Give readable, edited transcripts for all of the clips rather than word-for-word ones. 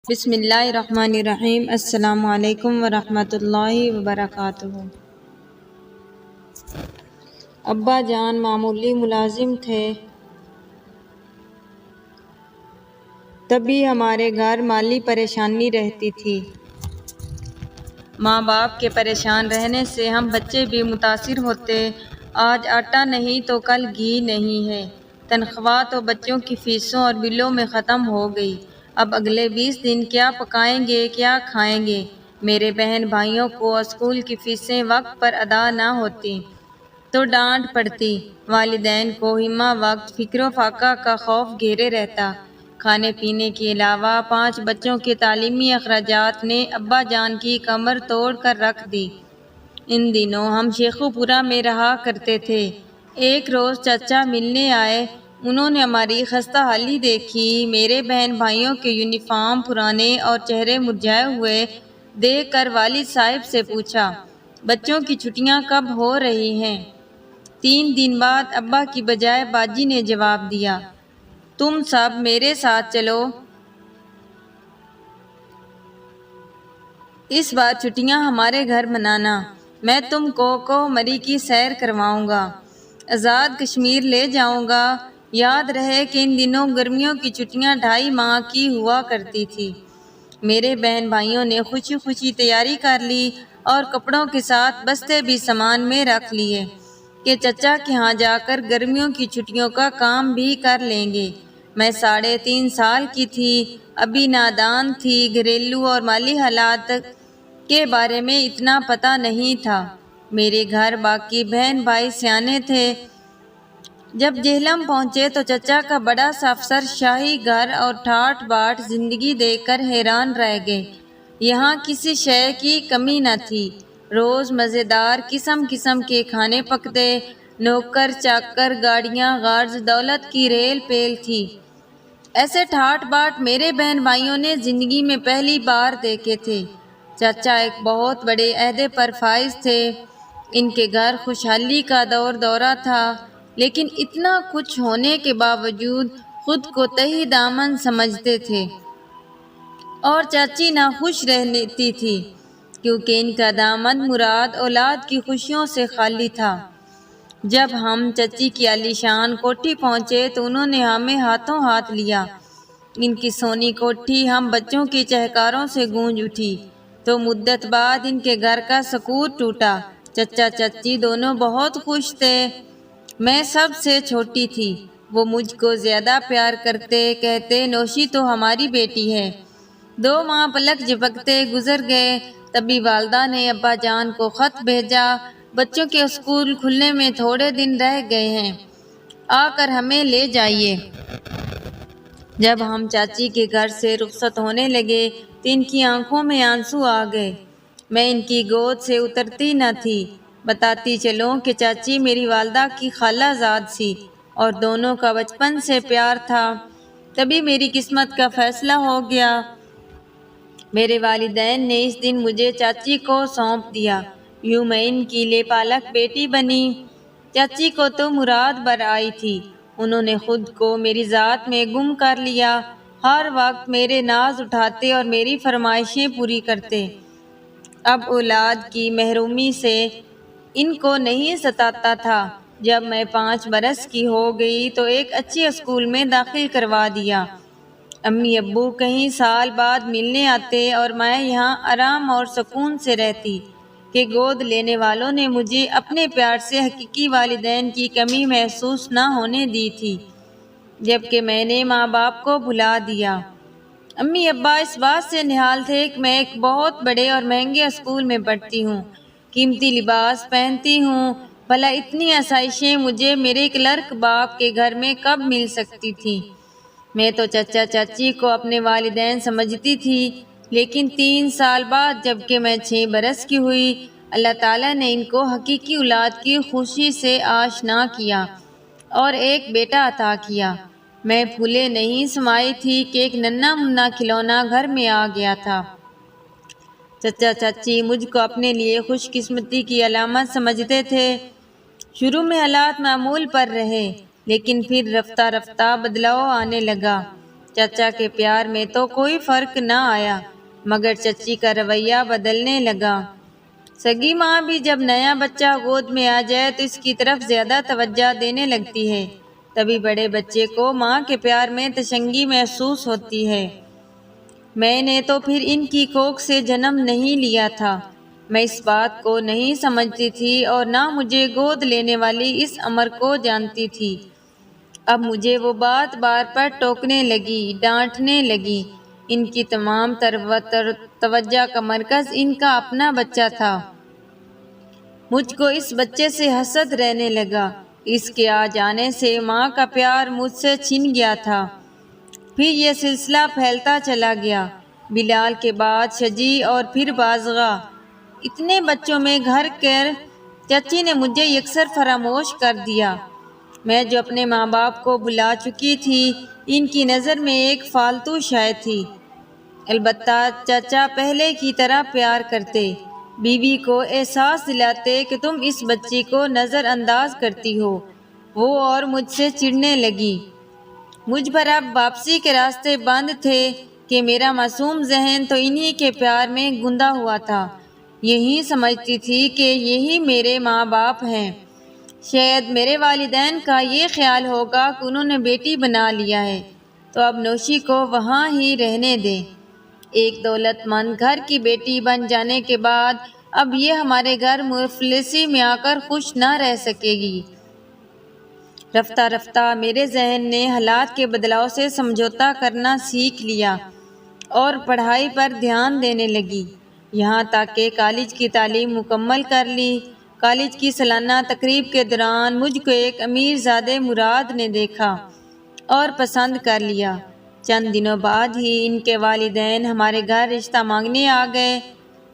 بسم اللہ الرحمن الرحیم۔ السلام علیکم ورحمۃ اللہ وبرکاتہ۔ ابا جان معمولی ملازم تھے، تبھی ہمارے گھر مالی پریشانی رہتی تھی۔ ماں باپ کے پریشان رہنے سے ہم بچے بھی متاثر ہوتے۔ آج آٹا نہیں تو کل گھی نہیں ہے، تنخواہ تو بچوں کی فیسوں اور بلوں میں ختم ہو گئی۔ اب اگلے 20 دن کیا پکائیں گے، کیا کھائیں گے؟ میرے بہن بھائیوں کو اسکول کی فیسیں وقت پر ادا نہ ہوتی تو ڈانٹ پڑتی، والدین کو ہمہ وقت فکر و فاقہ کا خوف گھیرے رہتا۔ کھانے پینے کے علاوہ 5 بچوں کے تعلیمی اخراجات نے ابا جان کی کمر توڑ کر رکھ دی۔ ان دنوں ہم شیخو پورہ میں رہا کرتے تھے۔ ایک روز چچا ملنے آئے، انہوں نے ہماری خستہ حالی دیکھی، میرے بہن بھائیوں کے یونیفارم پرانے اور چہرے مرجھائے ہوئے دیکھ کر والد صاحب سے پوچھا، بچوں کی چھٹیاں کب ہو رہی ہیں؟ 3 دن بعد ابا کی بجائے باجی نے جواب دیا، تم سب میرے ساتھ چلو، اس بار چھٹیاں ہمارے گھر منانا، میں تم کو مری کی سیر کرواؤں گا، آزاد کشمیر لے جاؤں گا۔ یاد رہے کہ ان دنوں گرمیوں کی چھٹیاں 2.5 ماہ کی ہوا کرتی تھی۔ میرے بہن بھائیوں نے خوشی خوشی تیاری کر لی اور کپڑوں کے ساتھ بستے بھی سامان میں رکھ لیے کہ چچا کے ہاں جا کر گرمیوں کی چھٹیوں کا کام بھی کر لیں گے۔ میں 3.5 سال کی تھی، ابھی نادان تھی، گھریلو اور مالی حالات کے بارے میں اتنا پتہ نہیں تھا۔ میرے گھر باقی بہن بھائی سیانے تھے۔ جب جہلم پہنچے تو چچا کا بڑا سا افسر شاہی گھر اور ٹھاٹ باٹ زندگی دیکھ کر حیران رہ گئے۔ یہاں کسی شے کی کمی نہ تھی، روز مزیدار قسم قسم کے کھانے پکتے، نوکر چاکر، گاڑیاں، غرض دولت کی ریل پیل تھی۔ ایسے ٹھاٹ باٹ میرے بہن بھائیوں نے زندگی میں پہلی بار دیکھے تھے۔ چچا ایک بہت بڑے عہدے پر فائز تھے، ان کے گھر خوشحالی کا دور دورہ تھا، لیکن اتنا کچھ ہونے کے باوجود خود کو تہی دامن سمجھتے تھے اور چاچی ناخوش رہتی تھی، کیونکہ ان کا داماد مراد اولاد کی خوشیوں سے خالی تھا۔ جب ہم چچی کی عالیشان کوٹھی پہنچے تو انہوں نے ہمیں ہاتھوں ہاتھ لیا۔ ان کی سونی کوٹھی ہم بچوں کی چہکاروں سے گونج اٹھی تو مدت بعد ان کے گھر کا سکوت ٹوٹا۔ چچا چچی دونوں بہت خوش تھے۔ میں سب سے چھوٹی تھی، وہ مجھ کو زیادہ پیار کرتے، کہتے نوشی تو ہماری بیٹی ہے۔ 2 ماہ پلک جھپکتے گزر گئے، تبھی والدہ نے ابا جان کو خط بھیجا، بچوں کے اسکول کھلنے میں تھوڑے دن رہ گئے ہیں، آ کر ہمیں لے جائیے۔ جب ہم چاچی کے گھر سے رخصت ہونے لگے تو ان کی آنکھوں میں آنسو آ گئے۔ میں ان کی گود سے اترتی نہ تھی۔ بتاتی چلوں کہ چاچی میری والدہ کی خالہ زاد سی اور دونوں کا بچپن سے پیار تھا۔ تبھی میری قسمت کا فیصلہ ہو گیا۔ میرے والدین نے اس دن مجھے چاچی کو سونپ دیا، یوں میں ان کی لے پالک بیٹی بنی۔ چاچی کو تو مراد بر آئی تھی، انہوں نے خود کو میری ذات میں گم کر لیا، ہر وقت میرے ناز اٹھاتے اور میری فرمائشیں پوری کرتے۔ اب اولاد کی محرومی سے ان کو نہیں ستاتا تھا۔ جب میں 5 برس کی ہو گئی تو ایک اچھے اسکول میں داخل کروا دیا۔ امی ابو کئی سال بعد ملنے آتے اور میں یہاں آرام اور سکون سے رہتی کہ گود لینے والوں نے مجھے اپنے پیار سے حقیقی والدین کی کمی محسوس نہ ہونے دی تھی، جبکہ میں نے ماں باپ کو بھلا دیا۔ امی ابا اس بات سے نہال تھے کہ میں ایک بہت بڑے اور مہنگے اسکول میں پڑھتی ہوں، قیمتی لباس پہنتی ہوں، بھلا اتنی آسائشیں مجھے میرے کلرک باپ کے گھر میں کب مل سکتی تھیں؟ میں تو چچا چاچی کو اپنے والدین سمجھتی تھی، لیکن 3 سال بعد جبکہ میں 6 برس کی ہوئی، اللہ تعالیٰ نے ان کو حقیقی اولاد کی خوشی سے آشنا کیا اور ایک بیٹا عطا کیا۔ میں پھولے نہیں سمائی تھی کہ ایک ننھا منا کھلونا گھر میں آ گیا تھا۔ چچا چاچی مجھ کو اپنے لیے خوش قسمتی کی علامت سمجھتے تھے۔ شروع میں حالات معمول پر رہے، لیکن پھر رفتہ رفتہ بدلاؤ آنے لگا۔ چچا کے پیار میں تو کوئی فرق نہ آیا، مگر چچی کا رویہ بدلنے لگا۔ سگی ماں بھی جب نیا بچہ گود میں آ جائے تو اس کی طرف زیادہ توجہ دینے لگتی ہے، تبھی بڑے بچے کو ماں کے پیار میں تشنگی محسوس ہوتی ہے۔ میں نے تو پھر ان کی کوکھ سے جنم نہیں لیا تھا، میں اس بات کو نہیں سمجھتی تھی اور نہ مجھے گود لینے والی اس امر کو جانتی تھی۔ اب مجھے وہ بات بار پر ٹوکنے لگی، ڈانٹنے لگی۔ ان کی تمام توجہ کا مرکز ان کا اپنا بچہ تھا۔ مجھ کو اس بچے سے حسد رہنے لگا، اس کے آ جانے سے ماں کا پیار مجھ سے چھن گیا تھا۔ پھر یہ سلسلہ پھیلتا چلا گیا، بلال کے بعد شجی اور پھر بازغا۔ اتنے بچوں میں گھر کر چچی نے مجھے یکسر فراموش کر دیا۔ میں جو اپنے ماں باپ کو بھلا چکی تھی، ان کی نظر میں ایک فالتو شے تھی۔ البتہ چچا پہلے کی طرح پیار کرتے، بیوی کو احساس دلاتے کہ تم اس بچی کو نظر انداز کرتی ہو، وہ اور مجھ سے چڑھنے لگی۔ مجھ پر اب واپسی کے راستے بند تھے کہ میرا معصوم ذہن تو انہی کے پیار میں گندا ہوا تھا۔ یہی سمجھتی تھی کہ یہی میرے ماں باپ ہیں۔ شاید میرے والدین کا یہ خیال ہوگا کہ انہوں نے بیٹی بنا لیا ہے تو اب نوشی کو وہاں ہی رہنے دیں۔ ایک دولت مند گھر کی بیٹی بن جانے کے بعد اب یہ ہمارے گھر مفلسی میں آ کر خوش نہ رہ سکے گی۔ رفتہ رفتہ میرے ذہن نے حالات کے بدلاؤ سے سمجھوتا کرنا سیکھ لیا اور پڑھائی پر دھیان دینے لگی، یہاں تک کہ کالج کی تعلیم مکمل کر لی۔ کالج کی سالانہ تقریب کے دوران مجھ کو ایک امیر زادے مراد نے دیکھا اور پسند کر لیا۔ چند دنوں بعد ہی ان کے والدین ہمارے گھر رشتہ مانگنے آ گئے۔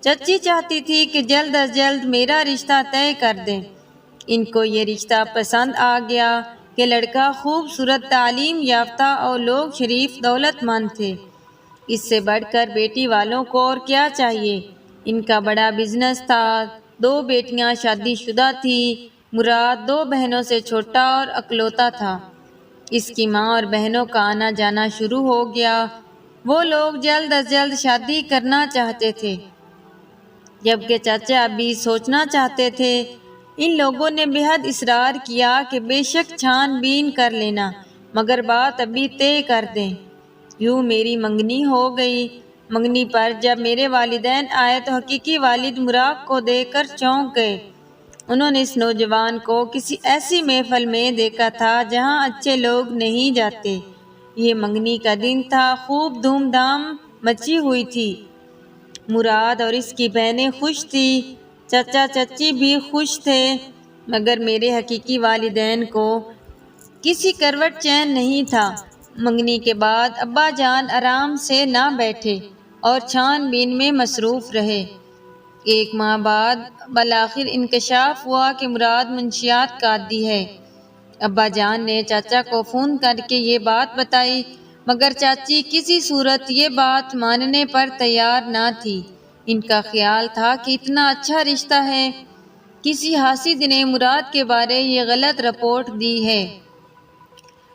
چچی چاہتی تھی کہ جلد از جلد میرا رشتہ طے کر دیں۔ ان کو یہ رشتہ پسند آ گیا کہ لڑکا خوبصورت، تعلیم یافتہ اور لوگ شریف دولت مند تھے۔ اس سے بڑھ کر بیٹی والوں کو اور کیا چاہیے۔ ان کا بڑا بزنس تھا، 2 بیٹیاں شادی شدہ تھیں۔ مراد 2 بہنوں سے چھوٹا اور اکلوتا تھا۔ اس کی ماں اور بہنوں کا آنا جانا شروع ہو گیا۔ وہ لوگ جلد از جلد شادی کرنا چاہتے تھے، جبکہ چچا ابھی سوچنا چاہتے تھے۔ ان لوگوں نے بے حد اصرار کیا کہ بے شک چھان بین کر لینا، مگر بات ابھی طے کر دیں۔ یوں میری منگنی ہو گئی۔ منگنی پر جب میرے والدین آئے تو حقیقی والد مراد کو دیکھ کر چونک گئے۔ انہوں نے اس نوجوان کو کسی ایسی محفل میں دیکھا تھا جہاں اچھے لوگ نہیں جاتے۔ یہ منگنی کا دن تھا، خوب دھوم دھام مچی ہوئی تھی۔ مراد اور اس کی بہنیں خوش تھیں، چچا چچی بھی خوش تھے، مگر میرے حقیقی والدین کو کسی کروٹ چین نہیں تھا۔ منگنی کے بعد ابا جان آرام سے نہ بیٹھے اور چھان بین میں مصروف رہے۔ 1 ماہ بعد بالآخر انکشاف ہوا کہ مراد منشیات کا عادی ہے۔ ابا جان نے چاچا کو فون کر کے یہ بات بتائی، مگر چاچی کسی صورت یہ بات ماننے پر تیار نہ تھی۔ ان کا خیال تھا کہ اتنا اچھا رشتہ ہے، کسی حاسد نے مراد کے بارے یہ غلط رپورٹ دی ہے۔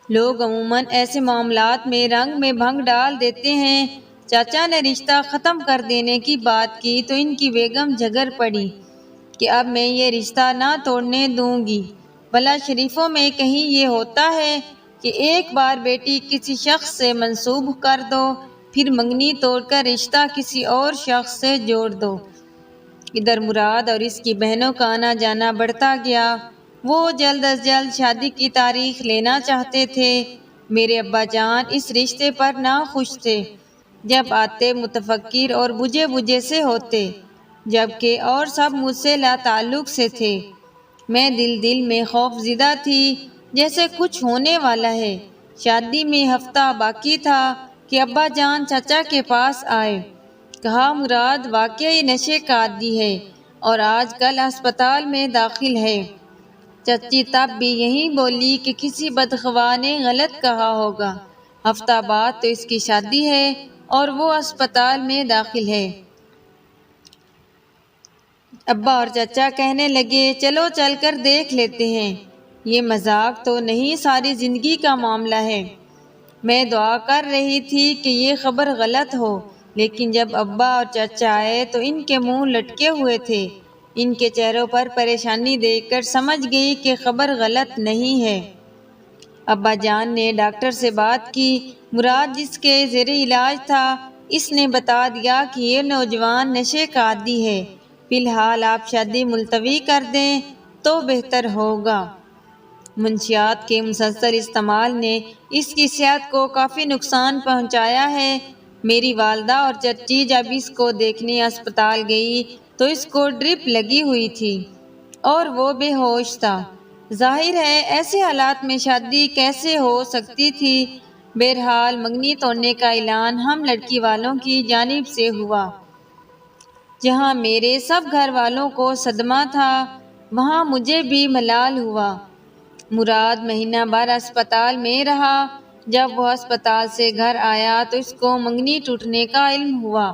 لوگ عموماً ایسے معاملات میں رنگ میں بھنگ ڈال دیتے ہیں۔ چاچا نے رشتہ ختم کر دینے کی بات کی تو ان کی بیگم جھگڑ پڑی کہ اب میں یہ رشتہ نہ توڑنے دوں گی۔ بھلا شریفوں میں کہیں یہ ہوتا ہے کہ ایک بار بیٹی کسی شخص سے منسوب کر دو، پھر منگنی توڑ کر رشتہ کسی اور شخص سے جوڑ دو۔ ادھر مراد اور اس کی بہنوں کا آنا جانا بڑھتا گیا۔ وہ جلد از جلد شادی کی تاریخ لینا چاہتے تھے۔ میرے ابا جان اس رشتے پر ناخوش تھے۔ جب آتے متفکر اور بجھے بجھے سے ہوتے، جبکہ اور سب مجھ سے لا تعلق سے تھے۔ میں دل میں خوف زدہ تھی، جیسے کچھ ہونے والا ہے۔ شادی میں ہفتہ باقی تھا کہ ابا جان چچا کے پاس آئے۔ کہا مراد واقعی نشے کا عادی ہے اور آج کل ہسپتال میں داخل ہے۔ چچی تب بھی یہی بولی کہ کسی بدخواہ نے غلط کہا ہوگا، ہفتہ بعد تو اس کی شادی ہے اور وہ ہسپتال میں داخل ہے۔ ابا اور چچا کہنے لگے چلو چل کر دیکھ لیتے ہیں۔ یہ مذاق تو نہیں، ساری زندگی کا معاملہ ہے۔ میں دعا کر رہی تھی کہ یہ خبر غلط ہو، لیکن جب ابا اور چچا آئے تو ان کے منہ لٹکے ہوئے تھے۔ ان کے چہروں پر پریشانی دیکھ کر سمجھ گئی کہ خبر غلط نہیں ہے۔ ابا جان نے ڈاکٹر سے بات کی۔ مراد جس کے زیر علاج تھا، اس نے بتا دیا کہ یہ نوجوان نشے کا عادی ہے۔ فی الحال آپ شادی ملتوی کر دیں تو بہتر ہوگا۔ منشیات کے مسلسل استعمال نے اس کی صحت کو کافی نقصان پہنچایا ہے۔ میری والدہ اور چچی جب اس کو دیکھنے اسپتال گئی تو اس کو ڈرپ لگی ہوئی تھی اور وہ بے ہوش تھا۔ ظاہر ہے ایسے حالات میں شادی کیسے ہو سکتی تھی۔ بہرحال منگنی توڑنے کا اعلان ہم لڑکی والوں کی جانب سے ہوا۔ جہاں میرے سب گھر والوں کو صدمہ تھا، وہاں مجھے بھی ملال ہوا۔ مراد مہینہ بھر اسپتال میں رہا۔ جب وہ اسپتال سے گھر آیا تو اس کو منگنی ٹوٹنے کا علم ہوا۔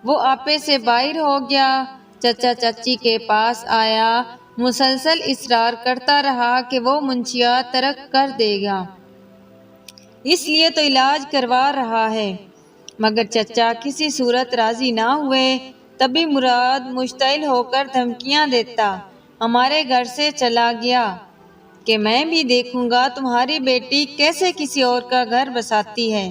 وہ آپے سے باہر ہو گیا۔ چچا چچی کے پاس آیا، مسلسل اصرار کرتا رہا کہ وہ منشیات ترک کر دے گا، اس لیے تو علاج کروا رہا ہے، مگر چچا کسی صورت راضی نہ ہوئے۔ تبھی مراد مشتعل ہو کر دھمکیاں دیتا ہمارے گھر سے چلا گیا کہ میں بھی دیکھوں گا تمہاری بیٹی کیسے کسی اور کا گھر بساتی ہے۔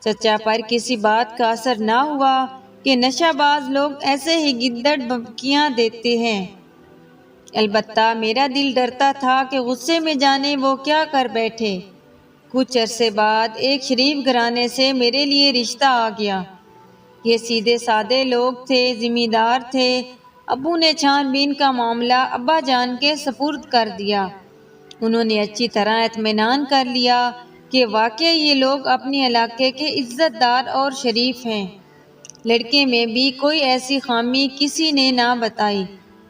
چچا پر کسی بات کا اثر نہ ہوا کہ نشہ باز لوگ ایسے ہی گدڑ دھمکیاں دیتے ہیں۔ البتہ میرا دل ڈرتا تھا کہ غصے میں جانے وہ کیا کر بیٹھے۔ کچھ عرصے بعد ایک شریف گھرانے سے میرے لیے رشتہ آ گیا۔ یہ سیدھے سادے لوگ تھے، ذمہ دار تھے۔ ابو نے چھان بین کا معاملہ ابا جان کے سپرد کر دیا۔ انہوں نے اچھی طرح اطمینان کر لیا کہ واقعی یہ لوگ اپنے علاقے کے عزت دار اور شریف ہیں۔ لڑکے میں بھی کوئی ایسی خامی کسی نے نہ بتائی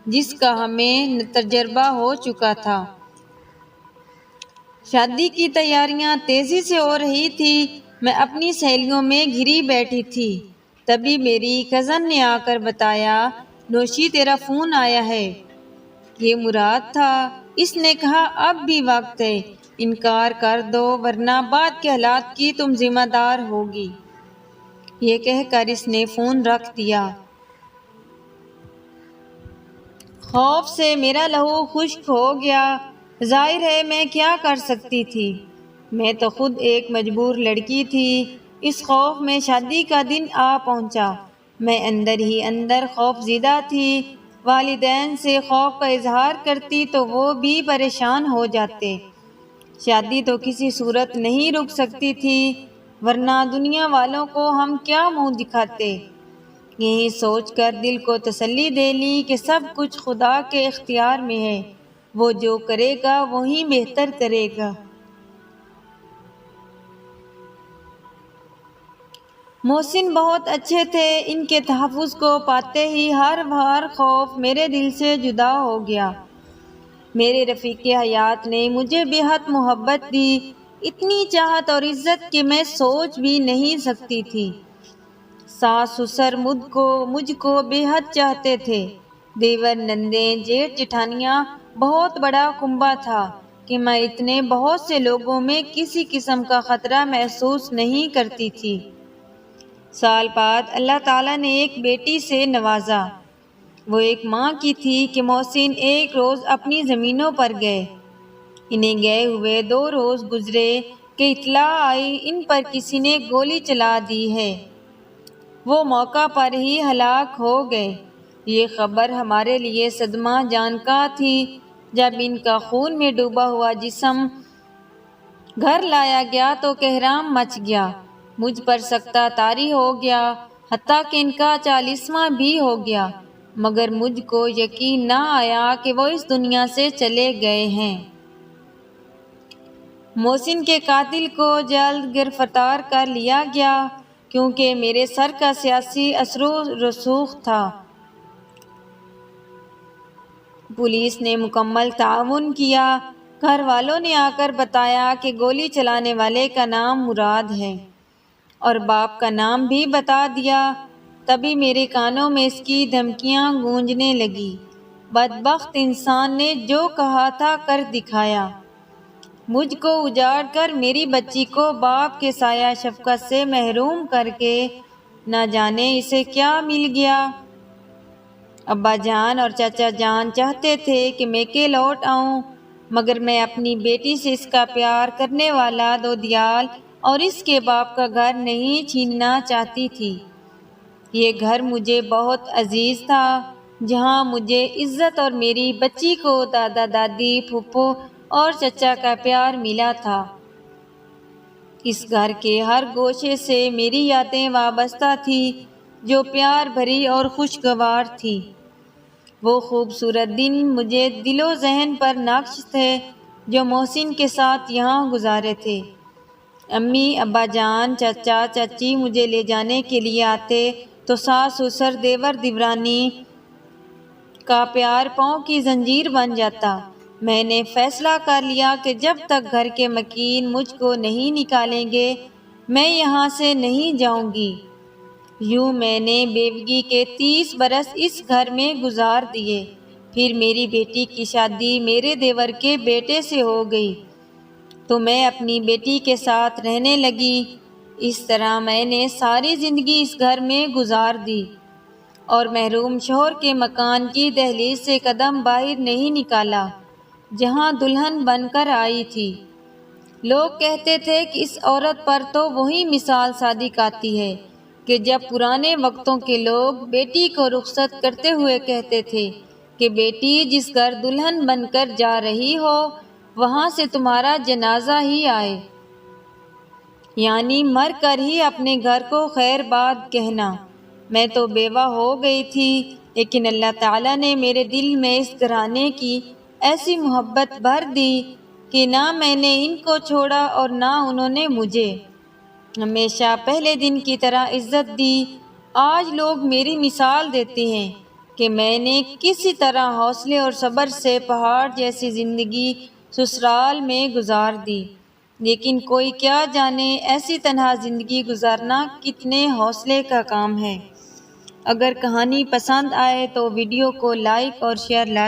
جس کا ہمیں تجربہ ہو چکا تھا۔ شادی کی تیاریاں تیزی سے ہو رہی تھی۔ میں اپنی سہیلیوں میں گھری بیٹھی تھی۔ تبھی میری کزن نے آ کر بتایا، نوشی تیرا فون آیا ہے۔ یہ مراد تھا۔ اس نے کہا اب بھی وقت ہے، انکار کر دو ورنہ بعد کے حالات کی تم ذمہ دار ہوگی۔ یہ کہہ کر اس نے فون رکھ دیا۔ خوف سے میرا لہو خشک ہو گیا۔ ظاہر ہے میں کیا کر سکتی تھی، میں تو خود ایک مجبور لڑکی تھی۔ اس خوف میں شادی کا دن آ پہنچا۔ میں اندر ہی اندر خوف زدہ تھی۔ والدین سے خوف کا اظہار کرتی تو وہ بھی پریشان ہو جاتے۔ شادی تو کسی صورت نہیں رک سکتی تھی، ورنہ دنیا والوں کو ہم کیا منہ دکھاتے۔ یہی سوچ کر دل کو تسلی دے لی کہ سب کچھ خدا کے اختیار میں ہے، وہ جو کرے گا وہی بہتر کرے گا۔ محسن بہت اچھے تھے۔ ان کے تحفظ کو پاتے ہی ہر بار خوف میرے دل سے جدا ہو گیا۔ میرے رفیق حیات نے مجھے بے حد محبت دی، اتنی چاہت اور عزت کہ میں سوچ بھی نہیں سکتی تھی۔ ساس سسر مجھ کو بے حد چاہتے تھے۔ دیور نندیں جیٹھ جٹھانیاں بہت بڑا کنبہ تھا کہ میں اتنے بہت سے لوگوں میں کسی قسم کا خطرہ محسوس نہیں کرتی تھی۔ سال بعد اللہ تعالیٰ نے ایک بیٹی سے نوازا۔ وہ ایک ماں کی تھی کہ محسن ایک روز اپنی زمینوں پر گئے۔ انہیں گئے ہوئے 2 روز گزرے کہ اطلاع آئی ان پر کسی نے گولی چلا دی ہے۔ وہ موقع پر ہی ہلاک ہو گئے۔ یہ خبر ہمارے لیے صدمہ جان کا تھی۔ جب ان کا خون میں ڈوبا ہوا جسم گھر لایا گیا تو کہرام مچ گیا۔ مجھ پر سکتہ طاری ہو گیا، حتیٰ کہ ان کا 40واں بھی ہو گیا، مگر مجھ کو یقین نہ آیا کہ وہ اس دنیا سے چلے گئے ہیں۔ محسن کے قاتل کو جلد گرفتار کر لیا گیا کیونکہ میرے سر کا سیاسی اثر و رسوخ تھا۔ پولیس نے مکمل تعاون کیا۔ گھر والوں نے آ کر بتایا کہ گولی چلانے والے کا نام مراد ہے اور باپ کا نام بھی بتا دیا۔ تبھی میرے کانوں میں اس کی دھمکیاں گونجنے لگی۔ بدبخت انسان نے جو کہا تھا کر دکھایا۔ مجھ کو اجاڑ کر میری بچی کو باپ کے سایہ شفقت سے محروم کر کے نہ جانے اسے کیا مل گیا۔ ابا جان اور چاچا جان چاہتے تھے کہ میں کے لوٹ آؤں، مگر میں اپنی بیٹی سے اس کا پیار کرنے والا دودیال اور اس کے باپ کا گھر نہیں چھیننا چاہتی تھی۔ یہ گھر مجھے بہت عزیز تھا، جہاں مجھے عزت اور میری بچی کو دادا دادی، پھوپھو اور چچا کا پیار ملا تھا۔ اس گھر کے ہر گوشے سے میری یادیں وابستہ تھی، جو پیار بھری اور خوشگوار تھی۔ وہ خوبصورت دن مجھے دل و ذہن پر نقش تھے جو محسن کے ساتھ یہاں گزارے تھے۔ امی، ابا جان، چچا چچی مجھے لے جانے کے لیے آتے تو ساس سسر، دیور دیورانی کا پیار پاؤں کی زنجیر بن جاتا۔ میں نے فیصلہ کر لیا کہ جب تک گھر کے مکین مجھ کو نہیں نکالیں گے، میں یہاں سے نہیں جاؤں گی۔ یوں میں نے بیوگی کے 30 برس اس گھر میں گزار دیے۔ پھر میری بیٹی کی شادی میرے دیور کے بیٹے سے ہو گئی تو میں اپنی بیٹی کے ساتھ رہنے لگی۔ اس طرح میں نے ساری زندگی اس گھر میں گزار دی اور محروم شوہر کے مکان کی دہلیز سے قدم باہر نہیں نکالا، جہاں دلہن بن کر آئی تھی۔ لوگ کہتے تھے کہ اس عورت پر تو وہی مثال صادق آتی ہے کہ جب پرانے وقتوں کے لوگ بیٹی کو رخصت کرتے ہوئے کہتے تھے کہ بیٹی، جس گھر دلہن بن کر جا رہی ہو وہاں سے تمہارا جنازہ ہی آئے، یعنی مر کر ہی اپنے گھر کو خیر باد کہنا۔ میں تو بیوہ ہو گئی تھی، لیکن اللہ تعالیٰ نے میرے دل میں اس گھرانے کی ایسی محبت بھر دی کہ نہ میں نے ان کو چھوڑا اور نہ انہوں نے مجھے۔ ہمیشہ پہلے دن کی طرح عزت دی۔ آج لوگ میری مثال دیتے ہیں کہ میں نے کسی طرح حوصلے اور صبر سے پہاڑ جیسی زندگی سسرال میں گزار دی، لیکن کوئی کیا جانے ایسی تنہا زندگی گزارنا کتنے حوصلے کا کام ہے۔ اگر کہانی پسند آئے تو ویڈیو کو لائک اور شیئر لازمی